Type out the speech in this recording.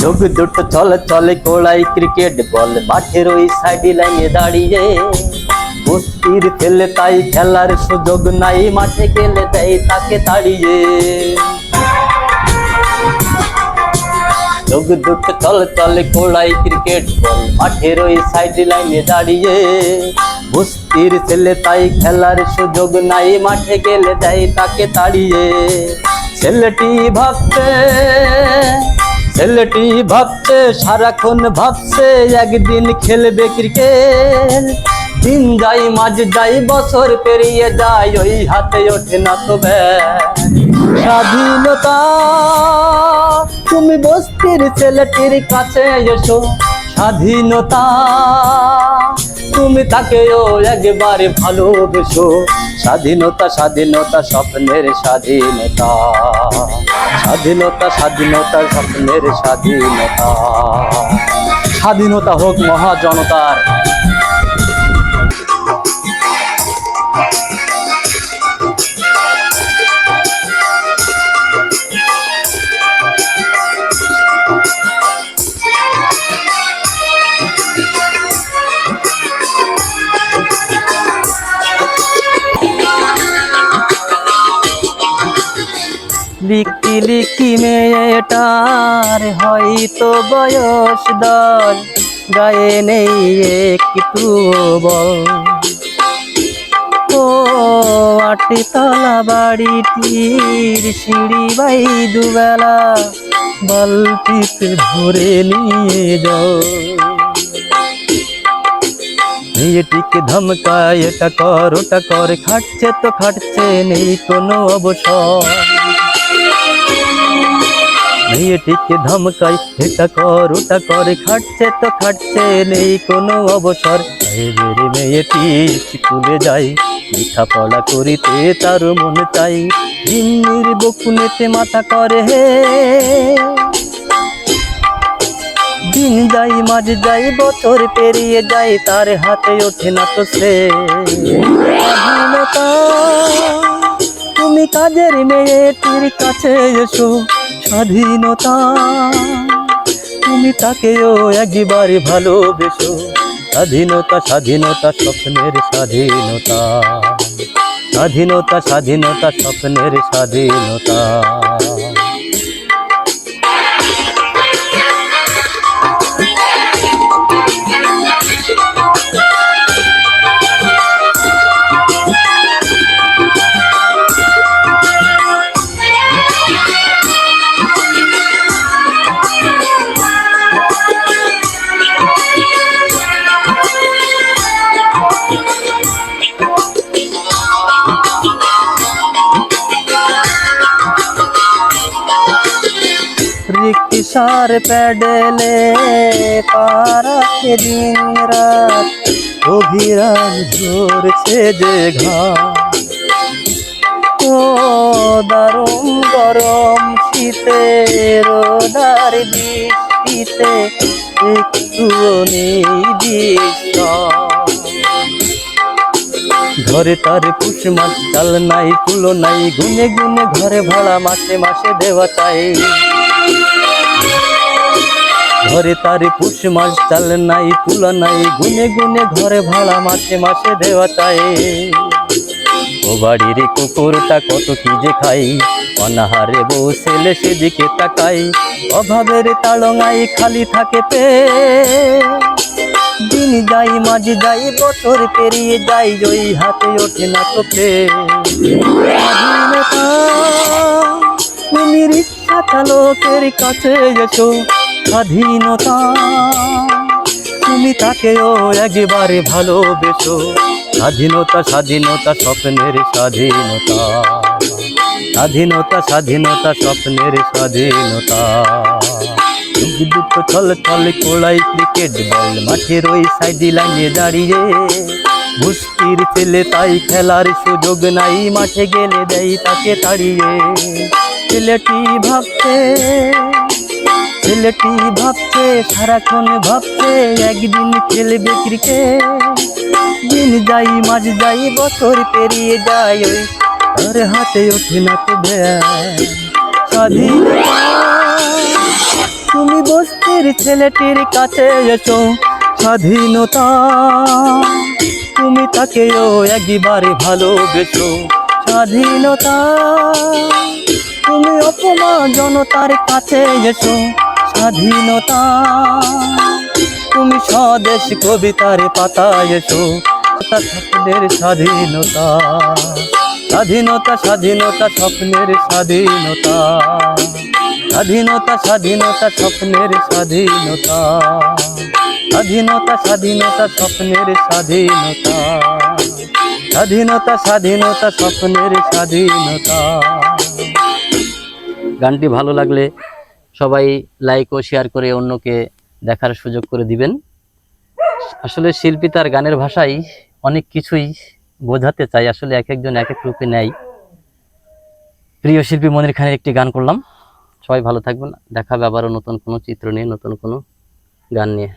যোগ দুটো চলে চলে কোড়াই ক্রিকেট বল মাঠের ওই সাইড লাইনে দাঁড়িয়ে বস্তির ছেলে তাই খেলার সুযোগ নাই মাঠে গেলে দেয় তাকে তাড়িয়ে যোগ দুটো চলে চলে কোড়াই ক্রিকেট বল মাঠের ওই সাইড লাইনে দাঁড়িয়ে বস্তির ছেলে তাই খেলার সুযোগ নাই মাঠে গেলে দেয় তাকে তাড়িয়ে ছেলেটি ভাবছে সারাক্ষণ ভাবছে একদিন খেলবে ক্রিকেট দিন যাই মাঝ যাই বছর পেরিয়ে যায় ওই হাতে ওঠে না তো ব্যাট স্বাধীনতা তুমি বস্তির ছেলেটির কাছে এসো স্বাধীনতা তুমি তাকেও একবারে ভালোবেসো স্বাধীনতা স্বাধীনতা স্বপ্নের স্বাধীনতা স্বাধীনতা স্বাধীনতা স্বপ্নের স্বাধীনতা স্বাধীনতা হোক মহাজনতার লিখি লিখি মেয়েটার হয়তো বয়স 10 গায়ে নেই একটু বল ও 8 তলা বাড়িটির সিঁড়ি বাই দুবেলা বালতিতে ধরে নিয়ে যাও মেয়েটিকে ধমকায় এটা কর ওটা কর খাটছে তো খাটছে নেই কোনো অবসর মেয়েটিকে ধমকাই এটা কর ওটা করে খাটছে তো খাটছে নেই কোনো অবসর মেয়েটি স্কুলে যাই লেখাপড়া করিতে তার মন চাই দিনের বকুনেতে মাথা করে হে দিন যাই মাঝ যাই বছর পেরিয়ে যায় তার হাতে ওঠে না তো সে স্বাধীনতা তুমি কাজের মেয়েটির কাছে এসো স্বাধীনতা তুমি তাকেও একবারে ভালোবেসো স্বাধীনতা স্বাধীনতা স্বপ্নের স্বাধীনতা স্বাধীনতা স্বাধীনতা স্বপ্নের স্বাধীনতা রিক্সার প্যাডেলে পারাকে দিন রাত অভিরাম ঝরছে যে ঘাম ও দারুণ গরম শীতে রোদার বৃষ্টিতে একটুও নেই বিশ্রাম ঘরে তার পুষ মাছ চাল নাই কুলো নাই গুনে গুনে ঘরে ভাড়া মাসে মাসে দেওয়া চাই ঘরে তার পুষ মাছ চাল নাই তুলা নাই গুনে গুনে ঘরে ভাড়া মাসে মাসে দেওয়া চাই ও বাড়ির কুকুরটা কত কি যে খাই অনাহারে বউ ছেলে সেদিকে তাকাই অভাবের তাড়নায় খালি থাকে পে দিন যাই মাঝ যাই বছর পেরিয়ে যাই ওই হাতে ওঠে না তো স্বাধীনতা তুমি রিক্সা চালকের কাছে এসো স্বাধীনতা তুমি তাকেও একবারে ভালোবেসো স্বাধীনতা স্বাধীনতা স্বপ্নের স্বাধীনতা স্বাধীনতা স্বাধীনতা স্বপ্নের স্বাধীনতা দুটো চল চল কোড়াই ক্রিকেট বল মাঠের ওই সাইড লাইনে দাঁড়িয়ে বস্তির ছেলে তাই খেলার সুযোগ নাই মাঠে গেলে দেয় তাকে তাড়িয়ে ছেলেটি ভাবছে সারাক্ষণ ভাবছে একদিন খেলবে ক্রিকেট দিন যাই মাঝ যাই বছর পেরিয়ে যায় ওই তার হাতে ওঠে না তো ব্যাট স্বাধীনতা তুমি বস্তির ছেলেটির কাছে এসো স্বাধীনতা, তুমি তাকেও একবারে ভালোবেসো স্বাধীনতা। তুমি অপমান জনতার কাছে এসো স্বাধীনতা, তুমি স্বদেশ কবিতার পাতায় এসো স্বপ্নের স্বাধীনতা। স্বাধীনতা স্বাধীনতা স্বপ্নের স্বাধীনতা, স্বাধীনতা স্বাধীনতা স্বপ্নের স্বাধীনতা, স্বাধীনতা স্বাধীনতা স্বপ্নের স্বাধীনতা, স্বাধীনতা স্বাধীনতা স্বপ্নের স্বাধীনতা। গানটি ভালো লাগলে সবাই লাইক ও শেয়ার করে অন্যকে দেখার সুযোগ করে দিবেন। আসলে শিল্পী তার গানের ভাষায় অনেক কিছুই বোঝাতে চাই, আসলে এক একজন এক এক রূপে নেয়। প্রিয় শিল্পী মনির খানের একটি গান করলাম। সবাই ভালো থাকবেন, দেখা হবে আবারও নতুন কোনো চিত্র নিয়ে, নতুন কোনো গান নিয়ে।